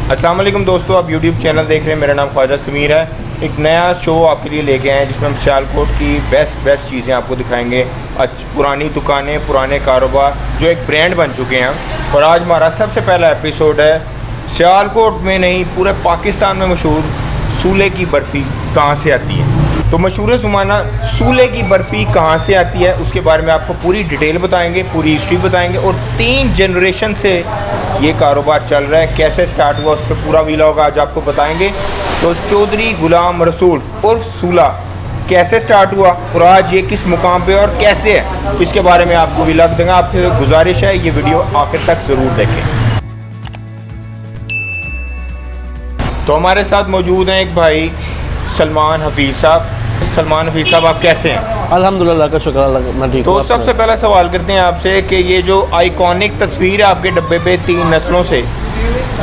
अस्सलाम वालेकुम दोस्तों, आप YouTube चैनल देख रहे हैं। मेरा नाम ख्वाजा समीर है। एक नया शो आपके लिए लेके आए हैं जिसमें हम सियालकोट की बेस्ट चीज़ें आपको दिखाएंगे। पुरानी दुकानें, पुराने कारोबार जो एक ब्रांड बन चुके हैं। और आज हमारा सबसे पहला एपिसोड है सियालकोट में नहीं, पूरे पाकिस्तान में मशहूर सूले की बर्फ़ी कहाँ से आती है। तो मशहूर ज़माना सूले की बर्फ़ी कहाँ से आती है उसके बारे में आपको पूरी डिटेल बताएंगे, पूरी हिस्ट्री बताएंगे। और 3 जनरेशन से ये कारोबार चल रहा है, कैसे स्टार्ट हुआ उस पर पूरा व्लॉग आज आपको बताएंगे। तो चौधरी गुलाम रसूल और सूला कैसे स्टार्ट हुआ और आज ये किस मुकाम पे और कैसे है, इसके बारे में आपको व्लॉग देंगे। आपसे गुजारिश है ये वीडियो आखिर तक ज़रूर देखें। तो हमारे साथ मौजूद हैं एक भाई सलमान हफीज़ साहब। सलमान हफीज़ साहब, आप कैसे हैं? अल्हम्दुलिल्लाह का शुक्र, मैं ठीक हूँ। तो सबसे पहला सवाल करते हैं आपसे कि ये जो आइकॉनिक तस्वीर है आपके डब्बे पे 3 नस्लों से,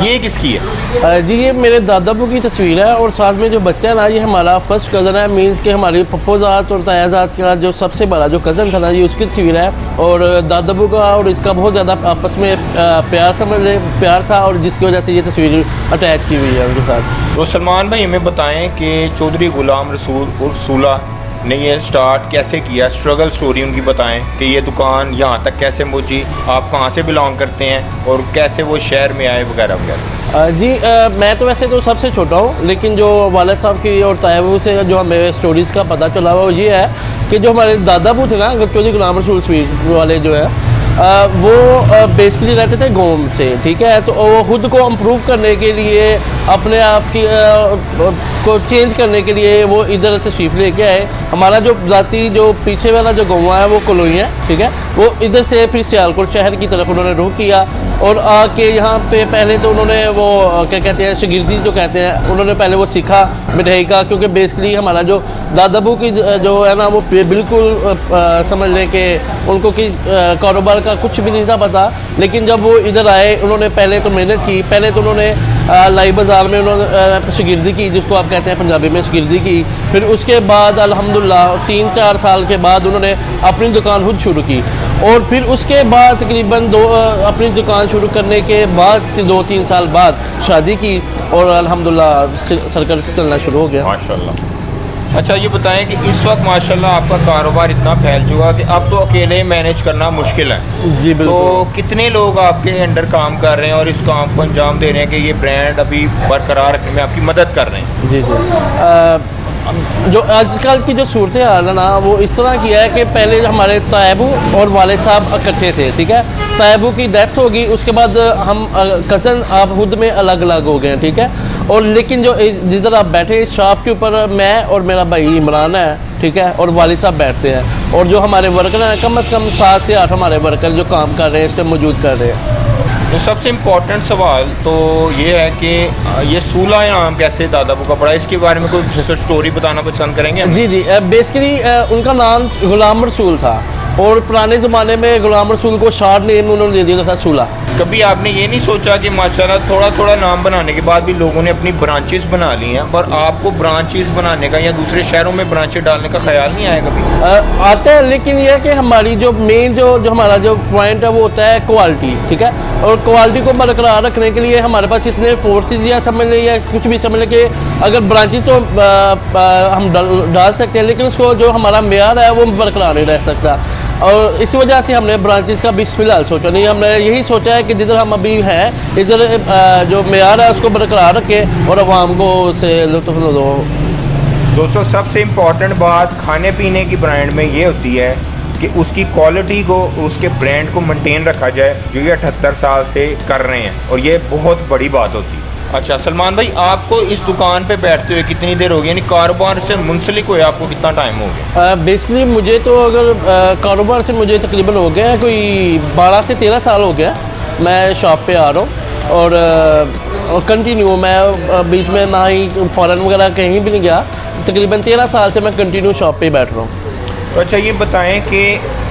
ये किसकी है? जी ये मेरे दादाबू की तस्वीर है और साथ में जो बच्चा है ना, ये हमारा फर्स्ट कज़न है। मीन्स के हमारी पप्पोजात और तायाजात का जो सबसे बड़ा जो कज़न था ना, ये उसकी तस्वीर है। और दादाबू का और इसका बहुत ज़्यादा आपस में प्यार था और जिसकी वजह से ये तस्वीर अटैच की हुई है उनके साथ। तो सलमान भाई हमें बताएं कि चौधरी गुलाम रसूल और सूला ने ये स्टार्ट कैसे किया, स्ट्रगल स्टोरी उनकी बताएं कि ये दुकान यहाँ तक कैसे पहुँची, आप कहाँ से बिलोंग करते हैं और कैसे वो शहर में आए वगैरह वगैरह। जी मैं तो वैसे तो सबसे छोटा हूँ, लेकिन जो वालिद साहब की और तायाबू से जो हमें स्टोरीज़ का पता चला वो ये है कि जो हमारे दादाबू थे ना, चौधरी गुलाम रसूल स्वीट वाले जो है वो बेसिकली रहते थे गाँव से, ठीक है। तो वो खुद को इम्प्रूव करने के लिए, अपने आप की को चेंज करने के लिए वो इधर तशरीफ़ लेके आए। हमारा जो ज़ाती जो पीछे वाला जो गाँव है वो कलोई है, ठीक है। वो इधर से फिर सियालकोट शहर की तरफ उन्होंने रुख किया और आके यहाँ पे पहले तो उन्होंने वो क्या कहते हैं, शागिर्दी जो कहते हैं, उन्होंने पहले वो सीखा मिठाई का। क्योंकि बेसिकली हमारा जो दादाबू की जो है ना, वो बिल्कुल समझ लें कि उनको कि कारोबार का कुछ भी नहीं था पता। लेकिन जब वो इधर आए, उन्होंने पहले तो मेहनत की। पहले तो उन्होंने लाई बाज़ार में उन्होंने शागिर्दी की, जिसको आप कहते हैं पंजाबी में शागिर्दी की। फिर उसके बाद अल्हम्दुलिल्लाह 3-4 साल के बाद उन्होंने अपनी दुकान खुद शुरू की। और फिर उसके बाद तकरीबन अपनी दुकान शुरू करने के बाद 2-3 साल बाद शादी की और अल्हम्दुलिल्लाह सर्कल चलना शुरू हो गया माशाल्लाह। अच्छा ये बताएं कि इस वक्त माशाल्लाह आपका कारोबार इतना फैल चुका कि अब तो अकेले मैनेज करना मुश्किल है। जी बिल्कुल। तो कितने लोग आपके अंडर काम कर रहे हैं और इस काम को अंजाम दे रहे हैं कि ये ब्रांड अभी बरकरार रखने में आपकी मदद कर रहे हैं? जी जी जो आजकल की जो सूरत हाल है ना, वो इस तरह की है कि पहले हमारे तायाबू और वालिद साहब इकट्ठे थे, ठीक है। तायाबू की डेथ होगी, उसके बाद हम कज़न आप खुद में अलग अलग हो गए, ठीक है। और लेकिन जो जिधर आप बैठे इस शॉप के ऊपर मैं और मेरा भाई इमरान है, ठीक है, और वालिद साहब बैठते हैं। और जो हमारे वर्कर हैं, कम से कम 7 से 8 हमारे वर्कर जो काम कर रहे हैं, इस टाइम मौजूद कर रहे हैं। तो सबसे इम्पोर्टेंट सवाल तो ये है कि ये सूला नाम कैसे दादाबू का पड़ा, इसके बारे में कोई स्टोरी बताना पसंद करेंगे? जी जी बेसिकली उनका नाम गुलाम रसूल था और पुराने ज़माने में गुलाम रसूल को शॉर्ट नेम उन्होंने दे दिया था सूला। कभी आपने ये नहीं सोचा कि माशाल्लाह थोड़ा थोड़ा नाम बनाने के बाद भी लोगों ने अपनी ब्रांचेस बना ली हैं, पर आपको ब्रांचेस बनाने का या दूसरे शहरों में ब्रांचेस डालने का ख्याल नहीं आया कभी? आता है, लेकिन यह है कि हमारी जो मेन जो हमारा जो पॉइंट है वो होता है क्वालिटी, ठीक है। और क्वालिटी को बरकरार रखने के लिए हमारे पास इतने फोर्सेज या समझ लें या कुछ भी समझ लें कि अगर ब्रांचेस तो हम डाल सकते हैं, लेकिन उसको जो हमारा मेयार है वो बरकरार नहीं रह सकता। और इस वजह से हमने ब्रांचेस का भी फिलहाल सोचा नहीं। हमने यही सोचा है कि जिधर हम अभी हैं इधर जो मेयार है उसको बरकरार रखें और आवाम को उससे लुत्फ़ दो। दोस्तों सबसे इम्पॉर्टेंट बात खाने पीने की ब्रांड में ये होती है कि उसकी क्वालिटी को, उसके ब्रांड को मेंटेन रखा जाए, जो ये 78 साल से कर रहे हैं, और ये बहुत बड़ी बात होती है। अच्छा सलमान भाई, आपको इस दुकान पे बैठते हुए कितनी देर हो गई, यानी कारोबार से मुंसलिक हुए आपको कितना टाइम हो गया? बेसिकली मुझे तो अगर कारोबार से मुझे तकरीबन हो गया कोई 12 से 13 साल हो गया मैं शॉप पे आ रहा हूँ। और कंटिन्यू मैं बीच में ना ही फ़ॉरेन वगैरह कहीं भी नहीं गया। तकरीबन 13 साल से मैं कंटिन्यू शॉप पे बैठ रहा हूँ। तो अच्छा ये बताएं कि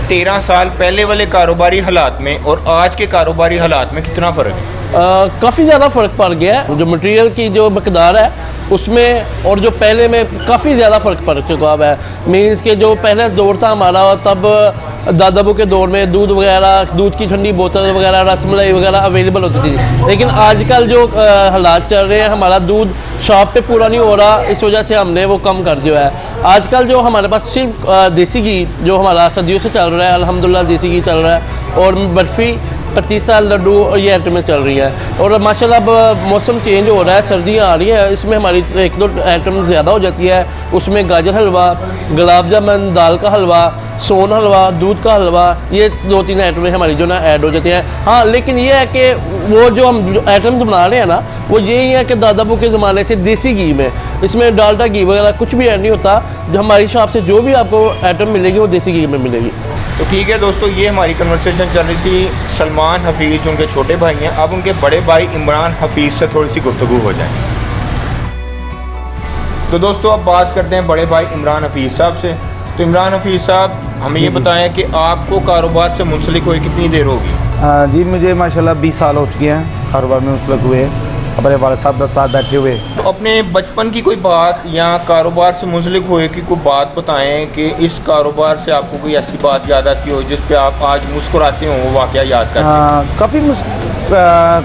13 साल पहले वाले कारोबारी हालात में और आज के कारोबारी हालात में कितना फ़र्क है? काफ़ी ज़्यादा फ़र्क पड़ गया है। जो मटेरियल की जो मकदार है उसमें और जो पहले में काफ़ी ज़्यादा फ़र्क पड़ चुका है। मीन्स के जो पहले दौर था हमारा, तब दादाबू के दौर में दूध वगैरह, दूध की ठंडी बोतल वगैरह, रसमलाई वगैरह अवेलेबल होती थी। लेकिन आजकल जो हालात चल रहे हैं, हमारा दूध शॉप पे पूरा नहीं हो रहा, इस वजह से हमने वो कम कर दिया है। आजकल जो हमारे पास सिर्फ देसी घी जो हमारा सदियों से चल रहा है, अल्हम्दुलिल्लाह देसी घी चल रहा है, और बर्फ़ी, पतीसा, लड्डू और ये आइटमें चल रही हैं। और माशाल्लाह अब मौसम चेंज हो रहा है, सर्दियाँ आ रही हैं, इसमें हमारी एक दो आइटम ज़्यादा हो जाती है। उसमें गाजर हलवा, गुलाब जामुन, दाल का हलवा, सोन हलवा, दूध का हलवा, ये 2-3 आइटमें हमारी जो ना ऐड हो जाती हैं। हाँ, लेकिन ये है कि वो जो हम आइटम्स बना रहे हैं ना, वो यही है कि दादाबू के ज़माने से देसी घी में, इसमें डालडा घी वगैरह कुछ भी ऐड नहीं होता। जो हमारी शॉप से जो भी आपको आइटम मिलेगी वो देसी घी में मिलेगी। तो ठीक है दोस्तों, ये हमारी कन्वर्सेशन चल रही थी सलमान हफीज़, जो उनके छोटे भाई हैं। अब उनके बड़े भाई इमरान हफीज़ से थोड़ी सी गुफ्तगू हो जाए। तो दोस्तों अब बात करते हैं बड़े भाई इमरान हफीज़ साहब से। तो इमरान हफीज़ साहब, हमें ये बताएं कि आपको कारोबार से मुंसलिक हुए कितनी देर होगी? जी, मुझे माशाल्लाह 20 साल हो चुके हैं कारोबार में मुंसलिक हुए, अपने वाले साहब के साथ बैठे हुए। तो अपने बचपन की कोई बात या कारोबार से मुंसलिक हुए की कोई बात बताएं कि इस कारोबार से आपको कोई ऐसी बात याद आती हो जिस पे आप आज मुस्कुराते हो, वो वाक़या याद करते हैं?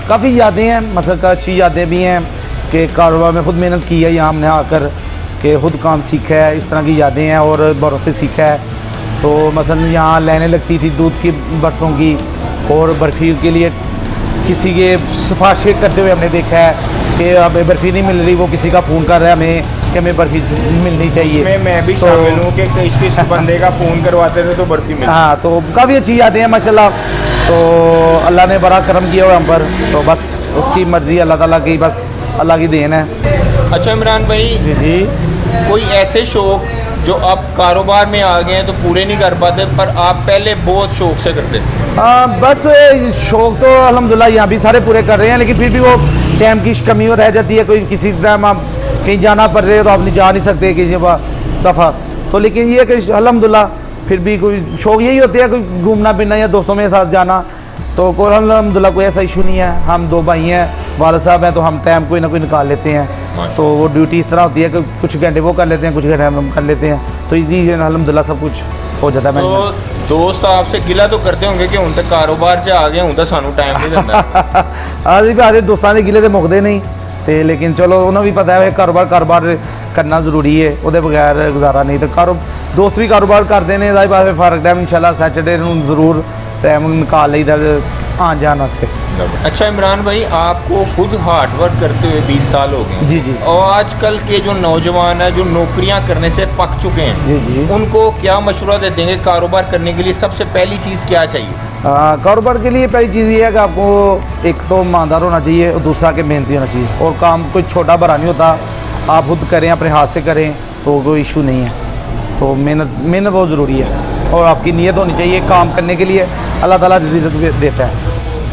काफ़ी यादें हैं, मतलब अच्छी यादें भी हैं कि कारोबार में खुद मेहनत की है, यहाँ हमने आकर कि खुद काम सीखा है, इस तरह की यादें हैं और बड़ों से सीखा है। तो मसलन यहाँ लाइनें लगती थी दूध की बर्तनों की, और बर्फ़ी के लिए किसी के सिफारिशें करते हुए हमने देखा है कि अब बर्फ़ी नहीं मिल रही, वो किसी का फ़ोन कर रहा है हमें कि हमें बर्फ़ी मिलनी चाहिए। मैं भी तो शामिल हूँ कि किस बंदे का फ़ोन करवाते थे तो बर्फ़ी मिलती। हाँ, तो काफ़ी अच्छी यादें हैं माशाल्लाह। तो अल्लाह ने बड़ा करम किया हुआ हम पर, तो बस उसकी मर्ज़ी, अल्लाह ताला की, बस अल्लाह की देन है। अच्छा इमरान भाई, जी जी। कोई ऐसे शौक़ जो आप कारोबार में आ गए हैं तो पूरे नहीं कर पाते, पर आप पहले बहुत शौक़ से करते थे? बस शौक़ तो अल्हम्दुलिल्लाह यहाँ भी सारे पूरे कर रहे हैं, लेकिन फिर भी वो टाइम की कमी रह जाती है। कोई किसी टाइम आप कहीं जाना पड़ रहे हो तो आप नहीं जा नहीं सकते किसी दफ़ा, तो लेकिन ये कि अल्हम्दुलिल्लाह फिर भी कोई शौक़ यही होते हैं, कोई घूमना फिरना या दोस्तों के साथ जाना, तो कोई अल्हम्दुलिल्लाह कोई ऐसा इशू नहीं है। हम 2 भाई हैं, वालिद साहब हैं, तो हम टाइम कोई ना कोई निकाल लेते हैं। तो वो ड्यूटी इस तरह होती है कि कुछ घंटे वो कर लेते हैं, कुछ घंटे हम कर लेते हैं, तो ईजी अल्हम्दुलिल्लाह सब कुछ हो जाता है। तो दोस्त आपसे गिला तो करते होंगे कि उनसे कारोबार से आ गए, उनका सानू टाइम नहीं देता? अभी भी आधे दोस्तों के गिले तो मुकते नहीं ते, लेकिन चलो उन्हें भी पता है कारोबार करना जरूरी है, वो बगैर गुजारा नहीं। तो दोस्त भी कारोबार करते हैं, जाहिर बात है फर्क टाइम इंशाल्लाह सैटरडे जरूर टाइम निकाल लीदा आन जान से। अच्छा इमरान भाई, आपको खुद हार्ड वर्क करते हुए 20 साल हो गए। जी जी। और आजकल के जो नौजवान हैं जो नौकरियां करने से पक चुके हैं, जी जी, उनको क्या मशवरा देते हैं? कारोबार करने के लिए सबसे पहली चीज़ क्या चाहिए? कारोबार के लिए पहली चीज़ ये है कि आपको एक तो ईमानदार होना चाहिए और दूसरा कि मेहनती होना चाहिए, और काम कोई छोटा बड़ा नहीं होता, आप खुद करें, अपने हाथ से करें तो कोई इशू नहीं है। तो मेहनत बहुत ज़रूरी है, और आपकी नीयत होनी चाहिए काम करने के लिए। अल्लाह ताला रिज़्क़ देता है।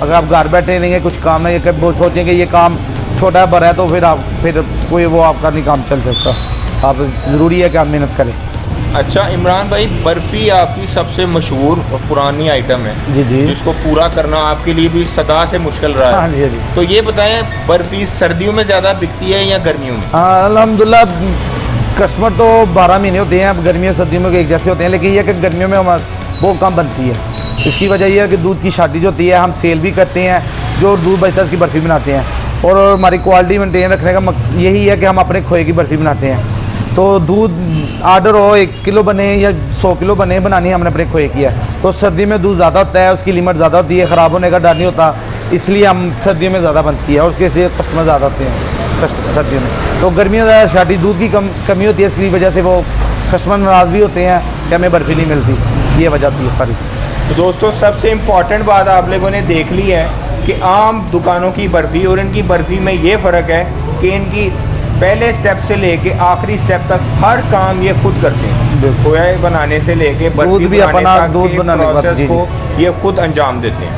अगर आप घर बैठे रहेंगे, कुछ काम है, वो सोचेंगे ये काम छोटा बड़ा है, तो फिर कोई वो आपका नहीं काम चल सकता। आप ज़रूरी है कि आप मेहनत करें। अच्छा इमरान भाई, बर्फ़ी आपकी सबसे मशहूर और पुरानी आइटम है। जी जी। जिसको पूरा करना आपके लिए भी सदा से मुश्किल रहा है। हाँ जी, जी। तो ये बताएं, बर्फ़ी सर्दियों में ज़्यादा बिकती है या गर्मियों में? हाँ, अल्हम्दुलिल्लाह कस्टमर तो 12 महीने होते हैं, अब गर्मियों सर्दियों में एक जैसे होते हैं, लेकिन यह कि गर्मियों में हमारे बहुत कम बनती है। इसकी वजह यह है कि दूध की शादी जो होती है हम सेल भी करते हैं, जो दूध बचता है उसकी बर्फ़ी बनाते हैं, और हमारी क्वालिटी मेंटेन रखने का मकसद यही है कि हम अपने खोए की बर्फ़ी बनाते हैं। तो दूध आर्डर हो 1 किलो बने या 100 किलो बने, बनानी हमने अपने खोए की है। तो सर्दी में दूध ज़्यादा होता है, उसकी लिमिट ज़्यादा होती है, ख़राब होने का डर नहीं होता, इसलिए हम सर्दियों में ज़्यादा बनती है, और उसके से कस्टमर ज़्यादा होते हैं सर्दियों में। तो गर्मियों में शादी दूध की कमी होती है, इसकी वजह से वो कस्टमर नाराज़ भी होते हैं कि हमें बर्फ़ी नहीं मिलती, ये वजह होती है सारी। तो दोस्तों सबसे इम्पॉर्टेंट बात आप लोगों ने देख ली है कि आम दुकानों की बर्फ़ी और इनकी बर्फ़ी में ये फ़र्क है कि इनकी पहले स्टेप से लेके आखिरी स्टेप तक हर काम ये खुद करते हैं। खोया बनाने से लेके बर्फ़ी भी अपना दूध बनाने प्रोसेस को ये खुद अंजाम देते हैं।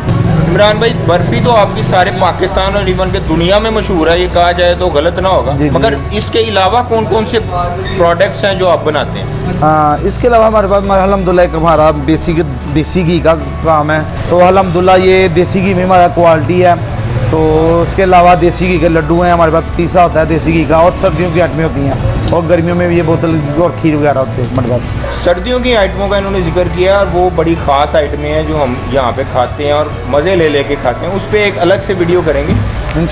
इमरान भाई, बर्फ़ी तो आपकी सारे पाकिस्तान और इवन के दुनिया में मशहूर है, ये कहा जाए तो गलत ना होगा, मगर इसके अलावा कौन कौन से प्रोडक्ट्स हैं जो आप बनाते हैं? हाँ, इसके अलावा हमारे पास अल्हम्दुलिल्लाह हमारा बेसिक देसी घी का काम है, तो अल्हम्दुलिल्लाह ये देसी घी में हमारा क्वालिटी है। तो इसके अलावा देसी घी के लड्डू हैं हमारे पास, पतीसा होता है देसी घी का, और सर्दियों की आइटमें होती हैं। और गर्मियों में भी ये बोतल और खीर वगैरह होते हैं मडगा से। सर्दियों की आइटमों का इन्होंने जिक्र किया और वो बड़ी ख़ास आइटमें हैं जो हम यहाँ पे खाते हैं और मज़े ले लेके खाते हैं। उस पर एक अलग से वीडियो करेंगे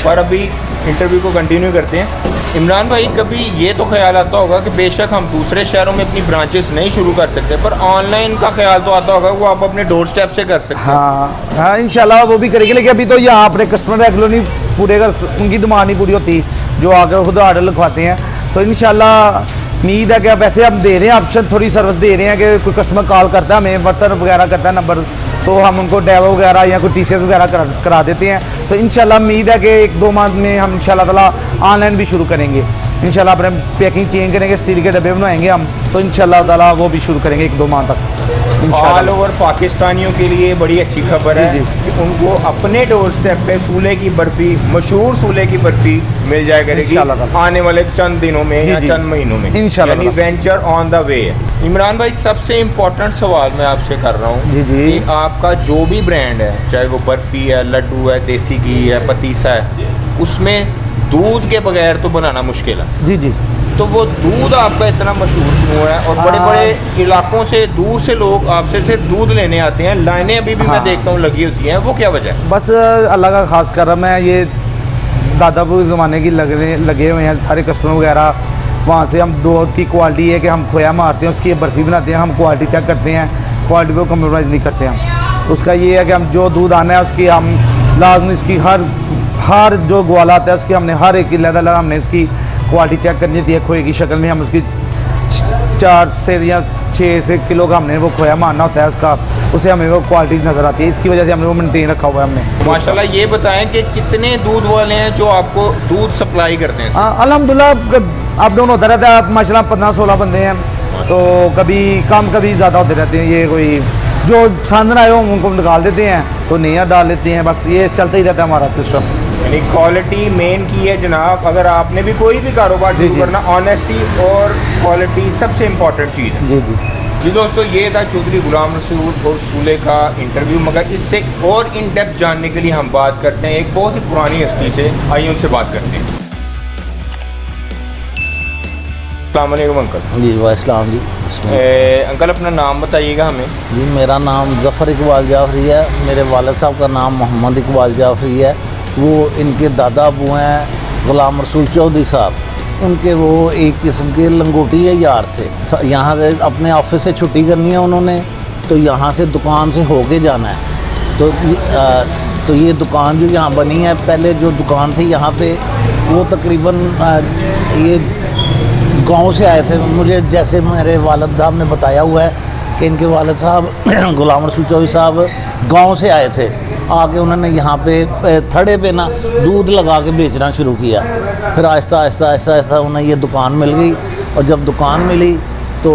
और अभी इंटरव्यू को कंटिन्यू करते हैं। इमरान भाई, कभी ये तो ख्याल आता होगा कि बेशक हम दूसरे शहरों में अपनी ब्रांचेस नहीं शुरू कर सकते, पर ऑनलाइन का ख्याल तो आता होगा वो आप अपने डोर स्टेप से कर सकते हैं। हाँ इंशाल्लाह वो भी करेंगे, लेकिन अभी तो यहाँ अपने कस्टमर रेगुलर नहीं पूरे अगर उनकी डिमांड नहीं पूरी होती जो आकर खुद ऑर्डर लिखवाते हैं, तो इंशाल्लाह उम्मीद है कि वैसे हम दे रहे हैं ऑप्शन, थोड़ी सर्विस दे रहे हैं कि कोई कस्टमर कॉल करता है हमें, व्हाट्सएप वगैरह करता है नंबर, तो हम उनको डेमो वगैरह या कोई टीसीएस वगैरह करा देते हैं। तो इंशाल्लाह उम्मीद है कि 1-2 माह में हम इंशाल्लाह ताला ऑनलाइन भी शुरू करेंगे। इंशाल्लाह अपने पैकिंग चेंज करेंगे, स्टील के डब्बे बनाएंगे हम, तो इंशाल्लाह ताला वो भी शुरू करेंगे 1-2 माह तक ऑल इंशाल्लाह। ओवर पाकिस्तानियों के लिए बड़ी अच्छी खबर है जी। कि उनको अपने डोर स्टेप पे सूले की बर्फ़ी, मशहूर सूले की बर्फ़ी मिल जाया करेगी इंशाल्लाह ताला। आने वाले चंद दिनों में या जी। चंद महीनों में, इंशाल्लाह यानी ताला। वेंचर ऑन द वे है। इमरान भाई, सबसे इम्पोर्टेंट सवाल मैं आपसे कर रहा हूँ जी। कि आपका जो भी ब्रांड है, चाहे वो बर्फ़ी है, लड्डू है, देसी घी है, पतीसा है, उसमें दूध के बगैर तो बनाना मुश्किल है। जी। तो वो दूध आपका इतना मशहूर क्यों है और बड़े बड़े इलाकों से दूर से लोग आपसे सिर्फ दूध लेने आते हैं, लाइनें अभी भी मैं हाँ। देखता हूँ लगी होती हैं, वो क्या वजह है? बस अल्लाह का खास करम है, ये दादापू के ज़माने की लगे हुए हैं सारे कस्टमर वगैरह। वहाँ से हम दूध की क्वालिटी है कि हम खोया मारते हैं, उसकी बर्फ़ी बनाते हैं, हम क्वालिटी चेक करते हैं, क्वालिटी को कम्प्रोमाइज़ नहीं करते हम। उसका ये है कि हम जो दूध आना है उसकी हम लाजमी इसकी हर जो ग्वाला आता है उसकी हमने हर एक लगा हमने इसकी क्वालिटी चेक करनी होती है। खोए की शक्ल में हम उसकी 4 से या 6 से किलो का हमने वो खोया मारना होता है उसका, उसे हमें वो क्वालिटी नज़र आती है। इसकी वजह से हमने वो मेंटेन रखा हुआ है हमने। माशाल्लाह, ये बताएं कि कितने दूध वाले हैं जो आपको दूध सप्लाई करते हैं? हाँ अल्हम्दुलिल्लाह, अप डाउन होता रहता है। आप माशाल्लाह 15-16 बंदे हैं, तो कभी कम कभी ज़्यादा होते रहते हैं। ये कोई जो पसंद आए हो उनको निकाल देते हैं, तो नया डाल लेते हैं, बस ये चलता ही रहता है हमारा सिस्टम। यानी क्वालिटी मेन की है जनाब। अगर आपने भी कोई भी कारोबार शुरू जी। करना, ऑनेस्टी और क्वालिटी सबसे इम्पोर्टेंट चीज़ है। जी। दोस्तों, ये था चौधरी गुलाम रसूल और सूले का इंटरव्यू। मगर इससे और इन डेप्थ जानने के लिए हम बात करते हैं एक बहुत ही पुरानी हस्ती से। आइए उनसे बात करते हैं। अस्सलाम वालेकुम अंकल। जी वालेकुम जी। अंकल, अपना नाम बताइएगा हमें। जी मेरा नाम ज़फ़र इकबाल जाफरी है। मेरे वालिद साहब का नाम मोहम्मद इकबाल जाफरी है। वो इनके दादा अबू हैं गुलाम रसूल चौधरी साहब, उनके वो एक किस्म के लंगोटी है यार थे। यहाँ से अपने ऑफिस से छुट्टी करनी है उन्होंने, तो यहाँ से दुकान से होके जाना है। तो ये दुकान जो यहाँ बनी है, पहले जो दुकान थी यहाँ पे वो तकरीबन ये गांव से आए थे। मुझे जैसे मेरे वालिद साहब ने बताया हुआ है कि इनके वालिद साहब गुलाम रसूल चौधरी साहब गांव से आए थे, आके उन्होंने यहाँ पे थड़े पे ना दूध लगा के बेचना शुरू किया। फिर आहिस्ता आहिस्ता उन्हें ये दुकान मिल गई, और जब दुकान मिली तो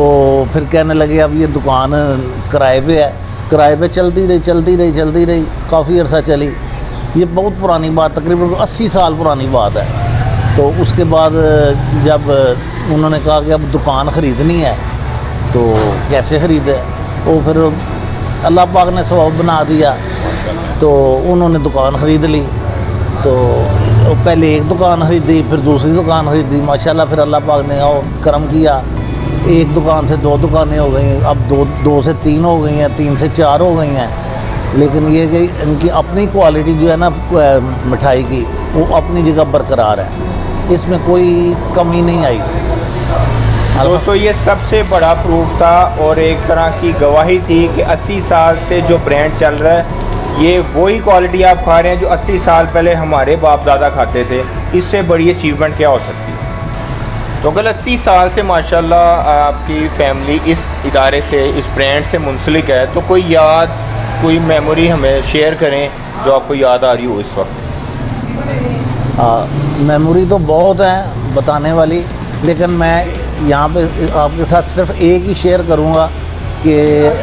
फिर कहने लगे अब ये दुकान किराए पे है। किराए पे चलती रही काफ़ी अर्सा चली। ये बहुत पुरानी बात, तकरीबन 80 साल पुरानी बात है। तो उसके बाद जब उन्होंने कहा कि अब दुकान ख़रीदनी है तो कैसे ख़रीदे, वो फिर अल्लाह पाक ने सबब बना दिया, तो उन्होंने दुकान ख़रीद ली। तो पहले एक दुकान ख़रीदी, फिर दूसरी दुकान ख़रीदी। माशाल्लाह फिर अल्लाह पाक ने और करम किया, एक दुकान से 2 दुकानें हो गई, अब 2 से 3 हो गई हैं, 3 से 4 हो गई हैं। लेकिन ये कि इनकी अपनी क्वालिटी जो है ना मिठाई की, वो अपनी जगह बरकरार है, इसमें कोई कमी नहीं आई। दोस्तों, ये सबसे बड़ा प्रूफ था और एक तरह की गवाही थी कि 80 साल से जो ब्रांड चल रहा है, ये वही क्वालिटी आप खा रहे हैं जो 80 साल पहले हमारे बाप दादा खाते थे। इससे बड़ी अचीवमेंट क्या हो सकती है? तो अगर 80 साल से माशाल्लाह आपकी फैमिली इस इदारे से, इस ब्रांड से मुंसलिक है, तो कोई याद, कोई मेमोरी हमें शेयर करें जो आपको याद आ रही हो इस वक्त। मेमोरी तो बहुत है बताने वाली, लेकिन मैं यहाँ पे आपके साथ सिर्फ एक ही शेयर करूँगा कि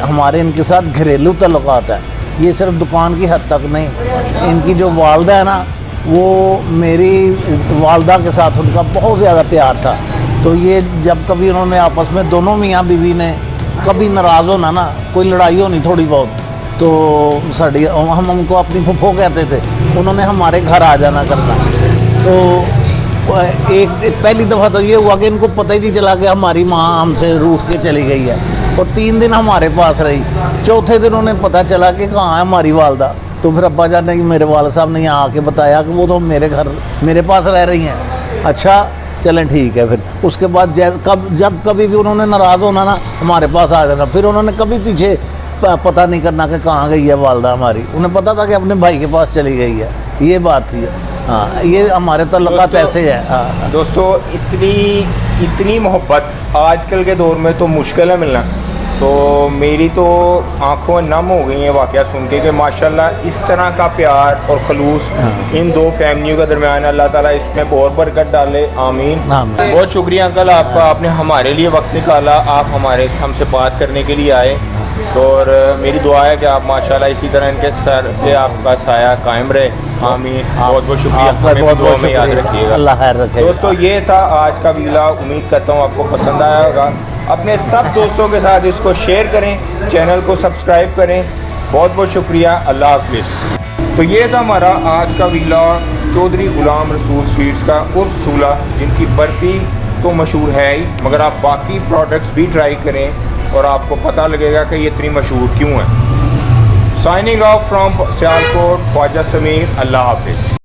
हमारे इनके साथ घरेलू तल्लुकात है। ये सिर्फ दुकान की हद तक नहीं, इनकी जो वालदा है ना, वो मेरी वालदा के साथ उनका बहुत ज़्यादा प्यार था। तो ये जब कभी उन्होंने आपस में दोनों मियाँ बीवी ने कभी नाराज़ होना ना, कोई लड़ाई होनी थोड़ी बहुत, तो हम उनको अपनी फुफ्फो कहते थे, उन्होंने हमारे घर आ जाना करना। तो एक पहली दफ़ा तो ये हुआ कि इनको पता ही नहीं चला कि हमारी माँ हमसे रूठ के चली गई है, और 3 दिन हमारे पास रही। चौथे दिन उन्हें पता चला कि कहाँ है हमारी वालदा, तो फिर अब्बा जान ने, मेरे वाल साहब ने यहाँ आके बताया कि वो तो मेरे घर मेरे पास रह रही हैं। अच्छा चलें ठीक है। फिर उसके बाद जब कभी भी उन्होंने नाराज़ होना ना, हमारे पास आ जाना। फिर उन्होंने कभी पीछे पता नहीं करना कि कहाँ गई है वालदा हमारी, उन्हें पता था कि अपने भाई के पास चली गई है, ये बात थी। हाँ, ये हमारे तल्लुकात ऐसे है। हाँ दोस्तों, इतनी मोहब्बत आजकल के दौर में तो मुश्किल है मिलना। तो मेरी तो आंखों नम हो गई हैं वाक़या सुन के कि माशाल्लाह इस तरह का प्यार और खलूस इन दो फैमिलियों के दरमियान, अल्लाह ताला इसमें बहुत बरकत डाले, आमीन। बहुत शुक्रिया अंकल आपका, आपने हमारे लिए वक्त निकाला, आप हमसे बात करने के लिए आए। और मेरी दुआ है कि आप माशाल्लाह इसी तरह इनके सर पे आपका साया कायम रहे, आमीन। बहुत बहुत शुक्रिया, बहुत बहुत में याद रखिएगा। अल्लाह खैर रखे। दोस्तों, ये था आज का वीडियो, उम्मीद करता हूँ आपको पसंद आया होगा। अपने सब दोस्तों के साथ इसको शेयर करें, चैनल को सब्सक्राइब करें। बहुत बहुत शुक्रिया, अल्लाह हाफिज़। तो ये था हमारा आज का व्लॉग चौधरी गुलाम रसूल स्वीट्स का उर्फ सूला, जिनकी बर्फ़ी तो मशहूर है ही, मगर आप बाकी प्रोडक्ट्स भी ट्राई करें और आपको पता लगेगा कि ये इतनी मशहूर क्यों है। Signing off from Sialkot, Khwaja Sameer, अल्लाह हाफिज़।